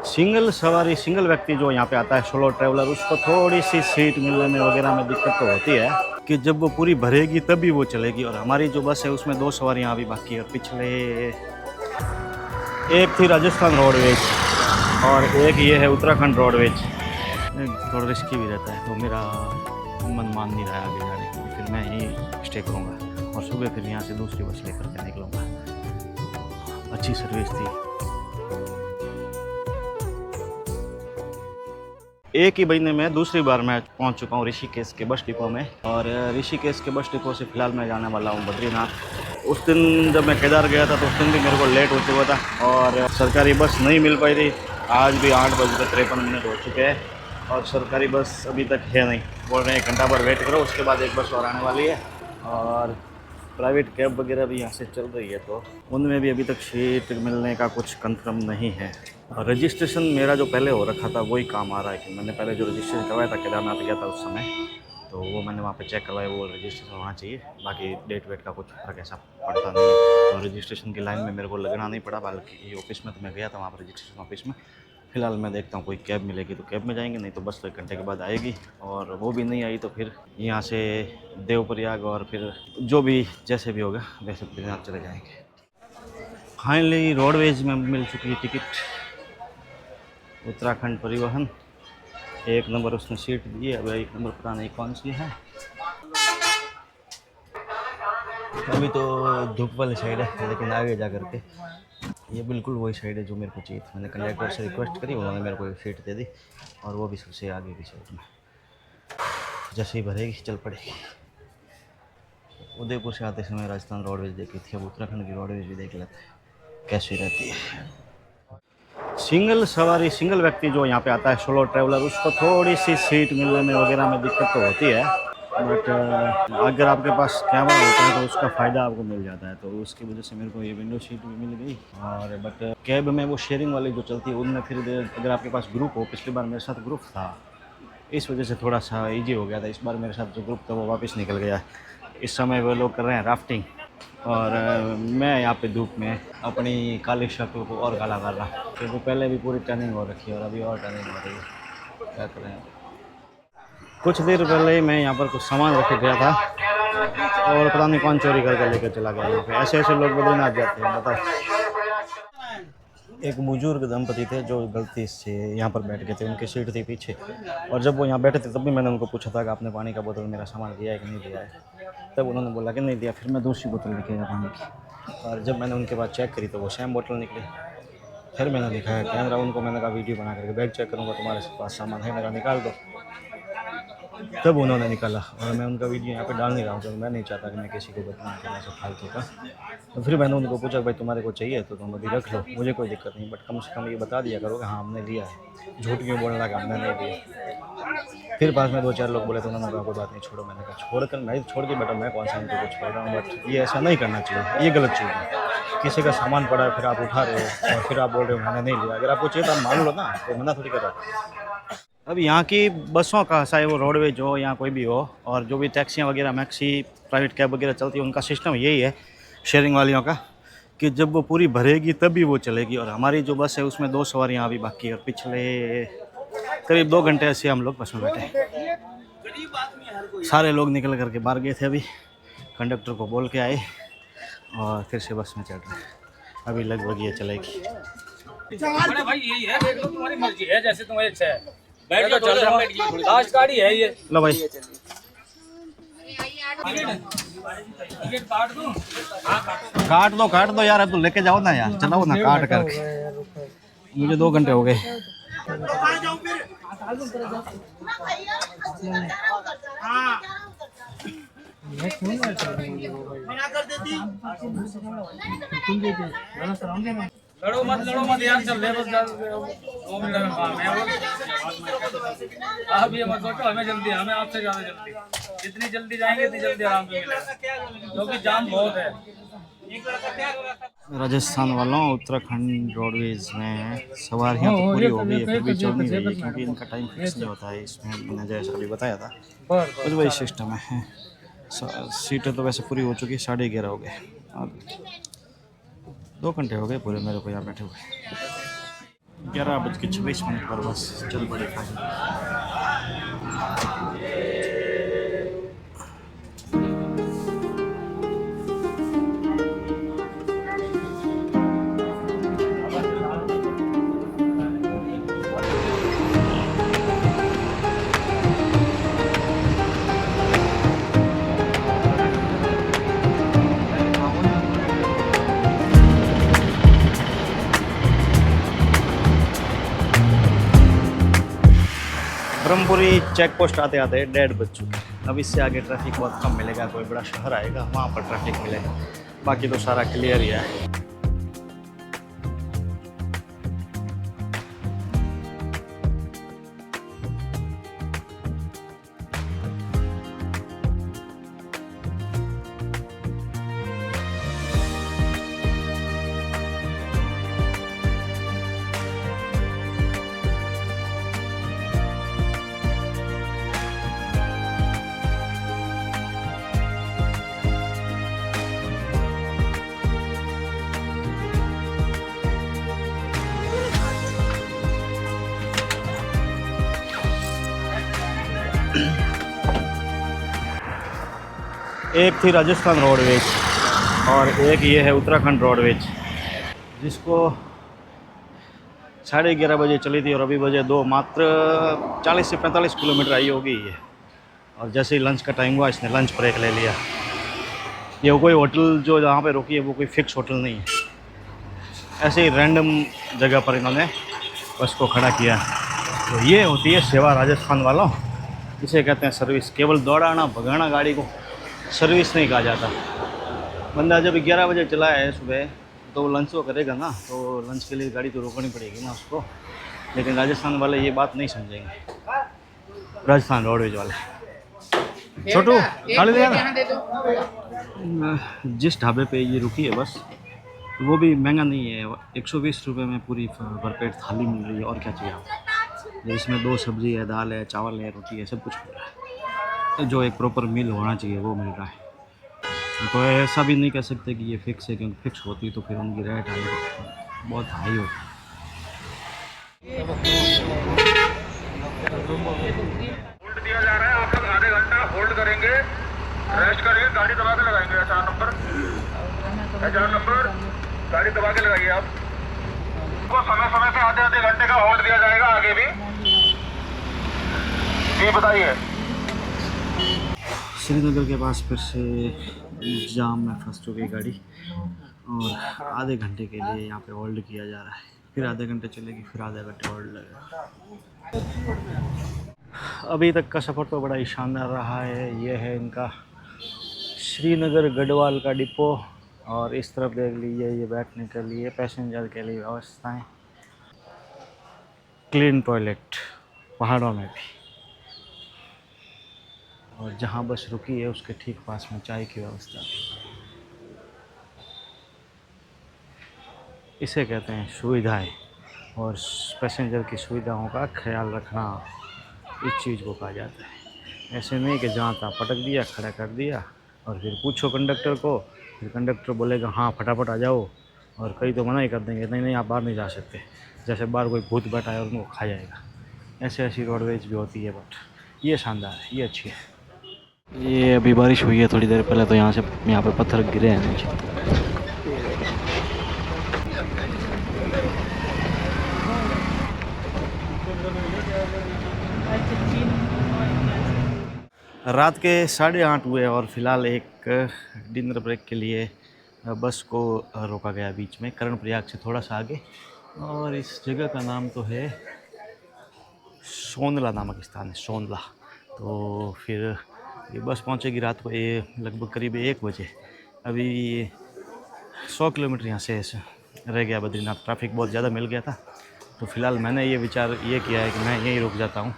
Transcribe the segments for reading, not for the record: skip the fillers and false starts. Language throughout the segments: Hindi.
सिंगल सवारी सिंगल व्यक्ति जो यहाँ पे आता है सोलो ट्रैवलर, उसको थोड़ी सी सीट मिलने में वगैरह में दिक्कत तो होती है कि जब वो पूरी भरेगी तभी वो चलेगी। और हमारी जो बस है उसमें 2 सवारियाँ अभी बाकी है। पिछले एक थी राजस्थान रोडवेज और एक ये है उत्तराखंड रोडवेज। थोड़ा रिस्की भी रहता है तो मेरा मन मान नहीं रहा है आगे जाने के लिए, फिर मैं यहीं स्टे करूँगा और सुबह फिर यहाँ से दूसरी बस लेकर के निकलूँगा। अच्छी सर्विस थी। एक ही महीने में दूसरी बार मैं पहुंच चुका हूं ऋषिकेश के बस डिपो में। और ऋषिकेश के बस डिपो से फ़िलहाल मैं जाने वाला हूं बद्रीनाथ। उस दिन जब मैं केदार गया था तो उस दिन भी मेरे को लेट हो चुका था और सरकारी बस नहीं मिल पाई थी। आज भी 8:53 हो चुके हैं और सरकारी बस अभी तक है नहीं। बोल रहे हैं 1 घंटा भर वेट करो, उसके बाद एक बस और आने वाली है। और प्राइवेट कैब वगैरह भी यहाँ से चल रही है तो उनमें भी अभी तक सीट मिलने का कुछ कंफर्म नहीं है। और रजिस्ट्रेशन मेरा जो पहले हो रखा था वही काम आ रहा है कि मैंने पहले जो रजिस्ट्रेशन करवाया था केदारनाथ गया था उस समय, तो वो मैंने वहाँ पे चेक करवाया, वो रजिस्ट्रेशन होना चाहिए। बाकी डेट वेट का कुछ फर्क ऐसा पड़ता नहीं है। तो रजिस्ट्रेशन की लाइन में मेरे को लगना नहीं पड़ा, बल्कि ऑफिस में तो मैं गया था वहाँ पर रजिस्ट्रेशन ऑफिस में। फ़िलहाल मैं देखता हूँ कोई कैब मिलेगी तो कैब में जाएंगे, नहीं तो बस 1 घंटे के बाद आएगी। और वो भी नहीं आई तो फिर यहाँ से देवप्रयाग और फिर जो भी जैसे भी होगा वैसे बद्रीनाथ चले जाएंगे। फाइनली रोडवेज में मिल चुकी है टिकट। उत्तराखंड परिवहन 1 नंबर उसने सीट दी है। अब 1 नंबर पता नहीं कौन सी है। अभी तो धूप वाली साइड है लेकिन आगे जा कर के ये बिल्कुल वही साइड है जो मेरे को चाहिए था। मैंने कंडक्टर से रिक्वेस्ट करी, उन्होंने मेरे को सीट दे दी और वो भी सबसे आगे की साइड में। जैसे ही भरेगी चल पड़ेगी। उदयपुर से आते समय राजस्थान रोडवेज देखी थी, अब उत्तराखंड की रोडवेज भी देख लेते हैं कैसी रहती है। सिंगल सवारी सिंगल व्यक्ति जो यहाँ पे आता है सोलो ट्रैवलर, उसको थोड़ी सी सीट मिलने में वगैरह में दिक्कत तो होती है। बट अगर आपके पास कैमरा होता है तो उसका फ़ायदा आपको मिल जाता है। तो उसकी वजह से मेरे को ये विंडो सीट भी मिल गई। और बट कैब में वो शेयरिंग वाली जो चलती है उनमें फिर अगर आपके पास ग्रुप हो, पिछली बार मेरे साथ ग्रुप था, इस वजह से थोड़ा सा इजी हो गया था। इस बार मेरे साथ जो ग्रुप था वो वापस निकल गया। इस समय वो लोग कर रहे हैं राफ्टिंग और मैं यहाँ पे धूप में अपनी काली शक्ल को और काला कर रहा, क्योंकि पहले भी पूरी टर्निंग हो रखी है और अभी और टर्निंग हो रही है। क्या करें। कुछ देर पहले ही मैं यहाँ पर कुछ सामान रख के गया था और पता नहीं कौन चोरी करके लेकर चला गया। यहाँ पे ऐसे ऐसे लोग बद्रीनाथ जाते हैं, बताओ। एक बुजुर्ग दंपति थे जो गलती से यहाँ पर बैठ गए थे, उनकी सीट थी पीछे। और जब वो यहाँ बैठे थे तब भी मैंने उनको पूछा था कि आपने पानी का बोतल मेरा सामान दिया है कि नहीं दिया है। तब उन्होंने बोला कि नहीं दिया। फिर मैं दूसरी बोतल लेके गया पानी की और जब मैंने उनके बाद चेक करी तो वो सेम बोतल निकली। फिर मैंने दिखाया कैमरा उनको, मैंने कहा वीडियो बना करके बैग चेक करूँगा, तुम्हारे पास सामान है मेरा, निकाल दो। तब उन्होंने निकाला और मैं उनका वीडियो यहाँ पे डाल नहीं रहा हूँ क्योंकि मैं नहीं चाहता कि मैं किसी को बदनाम करना से फालतू का। तो फिर मैंने उनको पूछा भाई तुम्हारे को चाहिए तो तुम अभी रख लो, मुझे कोई दिक्कत नहीं, बट कम से कम ये बता दिया करो कि हाँ हमने लिया है। झूठ क्यों बोलना कि हमने नहीं दिया। फिर पास में 2-4 लोग बोले तो उन्होंने कहा कोई बात नहीं छोड़ो। मैंने कहा छोड़ कर मैं छोड़ के बेटा मैं कौन सा इनको छोड़ रहा हूँ, बट ये ऐसा नहीं करना चाहिए, ये गलत चीज़ है। किसी का सामान पड़ा है फिर आप उठा रहे हो और फिर आप बोल रहे हो मैंने नहीं लिया। अगर आपको चाहिए तो आप मान लो ना, तो मना थोड़ी कर रहा है। अब यहाँ की बसों का, चाहे वो रोडवेज हो या कोई भी हो, और जो भी टैक्सियाँ वगैरह मैक्सी प्राइवेट कैब वगैरह चलती है, उनका सिस्टम यही है शेयरिंग वालियों का कि जब वो पूरी भरेगी तभी वो चलेगी। और हमारी जो बस है उसमें 2 सवारियाँ अभी बाकी है और पिछले करीब 2 घंटे ऐसे हम लोग बस में बैठे। सारे लोग निकल करके बाहर गए थे, अभी कंडक्टर को बोल के आए और फिर से बस में चढ़ रहे। अभी लगभग ये चलेगी। भाई यही है, देख लो तुम्हारी मर्जी है, जैसे तुम्हें इच्छा है। बैठ जाओ, चल रहा है, लास्ट गाड़ी है ये। लो भाई टिकट काट दो यार, अब तो लेके जाओ ना यार, चलाओ ना काट करके। मुझे 2 घंटे हो गए। लड़ो मत यार, चल रहे बस 2 मिनट में काम है। आप ये मत सोचो हमें जल्दी, हमें आपसे ज्यादा जल्दी। जितनी जल्दी जाएंगे इतनी जल्दी आराम से मिलेगा, क्योंकि जाम बहुत है। राजस्थान वालों उत्तराखंड रोडवेज में सवारियाँ तो पूरी हो गई है, फिर भी चल नहीं रही है क्योंकि इनका टाइम फिक्स नहीं होता है। इसमें मैंने जैसा अभी बताया था कुछ वही सिस्टम है। सीटें तो वैसे पूरी हो चुकी, 11:30 हो गए और 2 घंटे हो गए पूरे मेरे को यहाँ बैठे हुए। 11:26 पर बस चल पड़ी फाइनल। ब्रह्मपुरी चेक पोस्ट आते आते 1:30 बज चुके हैं। अब इससे आगे ट्रैफिक बहुत कम मिलेगा, कोई बड़ा शहर आएगा वहाँ पर ट्रैफिक मिलेगा, बाकी तो सारा क्लियर ही है। एक थी राजस्थान रोडवेज और एक ये है उत्तराखंड रोडवेज, जिसको 11:30 बजे चली थी और अभी बजे 2, मात्र 40 से 45 किलोमीटर आई होगी ये। और जैसे ही लंच का टाइम हुआ इसने लंच ब्रेक ले लिया। ये कोई होटल जो जहाँ पे रुकी है वो कोई फिक्स होटल नहीं है, ऐसे ही रैंडम जगह पर इन्होंने बस को खड़ा किया। तो ये होती है सेवा राजस्थान वालों, इसे कहते हैं सर्विस। केवल दौड़ाना भगाना गाड़ी को सर्विस नहीं कहा जाता। बंदा जब 11 बजे चला है सुबह तो वो लंच तो करेगा ना, तो लंच के लिए गाड़ी तो रोकनी पड़ेगी ना उसको। लेकिन राजस्थान वाले ये बात नहीं समझेंगे, राजस्थान रोडवेज वाले। छोटू खाली दे ना। जिस ढाबे पे ये रुकी है बस, वो भी महंगा नहीं है, 120 रुपये में पूरी भरपेट थाली मिल रही है। और क्या चाहिए आपको? इसमें 2 सब्जी है, दाल है, चावल है, रोटी है, सब कुछ मिल रहा है। जो एक प्रॉपर मील होना चाहिए वो मिल रहा है। तो ऐसा भी नहीं कह सकते कि ये फिक्स है, क्योंकि फिक्स होती तो फिर उनकी रेट बहुत हाई होती। होल्ड दिया जा रहा है, आप लोग आधे घंटा होल्ड करेंगे, रेस्ट करेंगे, गाड़ी दबा के लगाएंगे। 4 नंबर गाड़ी दबा के लगाइए आप। तो समय समय से आधे घंटे का होल्ड दिया जाएगा आगे भी। जी बताइए। श्रीनगर के पास फिर से जाम में फंस चुकी गाड़ी और आधे घंटे के लिए यहाँ पे होल्ड किया जा रहा है। फिर आधे घंटे चलेगी, फिर आधे घंटे होल्ड लगेगा। अभी तक का सफ़र तो बड़ा ही शानदार रहा है। ये है इनका श्रीनगर गढ़वाल का डिपो और इस तरफ देख लीजिए ये बैठने के लिए पैसेंजर के लिए व्यवस्थाएं, क्लीन टॉयलेट पहाड़ों में भी। और जहाँ बस रुकी है उसके ठीक पास में चाय की व्यवस्था। इसे कहते हैं सुविधाएं, और पैसेंजर की सुविधाओं का ख्याल रखना इस चीज़ को कहा जाता है। ऐसे नहीं कि जहाँ तहाँ पटक दिया, खड़ा कर दिया और फिर पूछो कंडक्टर को, फिर कंडक्टर बोलेगा हाँ फटाफट आ जाओ, और कई तो मना ही कर देंगे, नहीं नहीं आप बाहर नहीं जा सकते, जैसे बाहर कोई भूत बैठा है और उनको खा जाएगा। ऐसी रोडवेज भी होती है, बट ये शानदार है, ये अच्छी है। ये अभी बारिश हुई है थोड़ी देर पहले, तो यहाँ पे पत्थर गिरे हैं नीचे। रात के 8:30 हुए और फिलहाल एक डिनर ब्रेक के लिए बस को रोका गया बीच में, कर्णप्रयाग से थोड़ा सा आगे। और इस जगह का नाम तो है सोनला नामक स्थान है, सोनला। तो फिर ये बस पहुंचेगी रात को लगभग करीब 1 बजे। अभी 100 किलोमीटर यहाँ से रह गया बद्रीनाथ। ट्रैफिक बहुत ज़्यादा मिल गया था, तो फिलहाल मैंने ये विचार ये किया है कि मैं यहीं रुक जाता हूँ,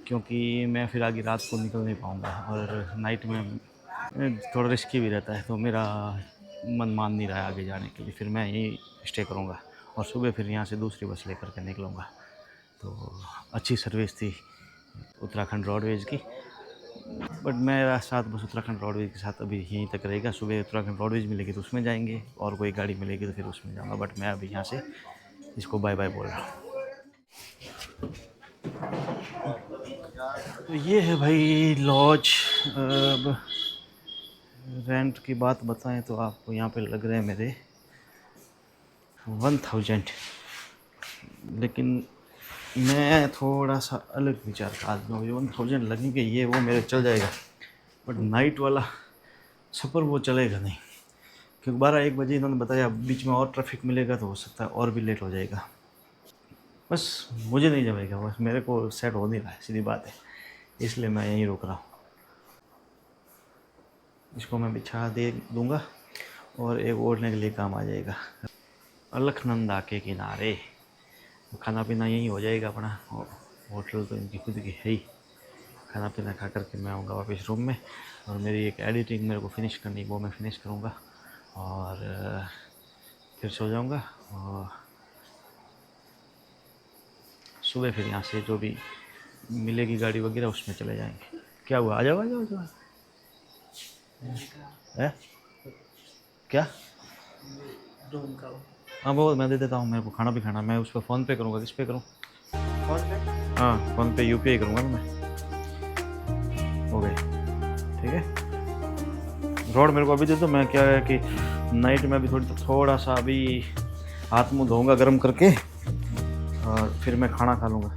क्योंकि मैं फिर आगे रात को निकल नहीं पाऊँगा और नाइट में थोड़ा रिस्की भी रहता है। तो मेरा मन मान नहीं रहा है आगे जाने के लिए, फिर मैं यहीं स्टे करूँगा और सुबह फिर यहाँ से दूसरी बस लेकर के निकलूँगा। तो अच्छी सर्विस थी उत्तराखंड रोडवेज की, बट मेरा साथ बस उत्तराखंड रोडवेज के साथ अभी यहीं तक रहेगा। सुबह उत्तराखंड रोडवेज मिलेगी तो उसमें जाएंगे, और कोई गाड़ी मिलेगी तो फिर उसमें जाऊँगा। बट मैं अभी यहाँ से इसको बाय बाय बोल रहा हूँ। तो ये है भाई लॉज। अब रेंट की बात बताएं तो आपको यहाँ पे लग रहे हैं मेरे 1000, लेकिन मैं थोड़ा सा अलग विचार का आदमी हूँ। 1000 लगेंगे ये वो मेरे चल जाएगा, बट नाइट वाला सफ़र वो चलेगा नहीं, क्योंकि 12-1 बजे इन्होंने बताया बीच में और ट्रैफिक मिलेगा तो हो सकता है और भी लेट हो जाएगा। बस मुझे नहीं जमेगा, बस मेरे को सेट हो नहीं रहा है, सीधी बात है, इसलिए मैं यहीं रुक रहा हूँ। इसको मैं बिछा दे दूँगा और एक ओढ़ने के लिए काम आ जाएगा। अलकनंदा के किनारे खाना पीना यहीं हो जाएगा अपना, होटल तो इनकी खुद की है ही। खाना पीना खा करके मैं आऊँगा वापस रूम में, और मेरी एक एडिटिंग मेरे को फिनिश करनी, वो मैं फिनिश करूँगा और फिर सो जाऊँगा। और सुबह फिर यहाँ से जो भी मिलेगी गाड़ी वगैरह उसमें चले जाएंगे। क्या हुआ, आ जाओ आ जाओ आ जाओ। है क्या? हाँ वो मैं दे देता हूँ, मेरे को खाना भी खाना। मैं उस पर फ़ोन पे करूँगा, किस पे करूँ? फ़ोन पे? हाँ फ़ोन पे UPI करूँगा ना मैं। हो गए, ठीक है। रोड मेरे को अभी दे दो, मैं क्या है कि नाइट में अभी थोड़ा सा अभी हाथ मुँह धोऊँगा गर्म करके, और फिर मैं खाना खा लूँगा।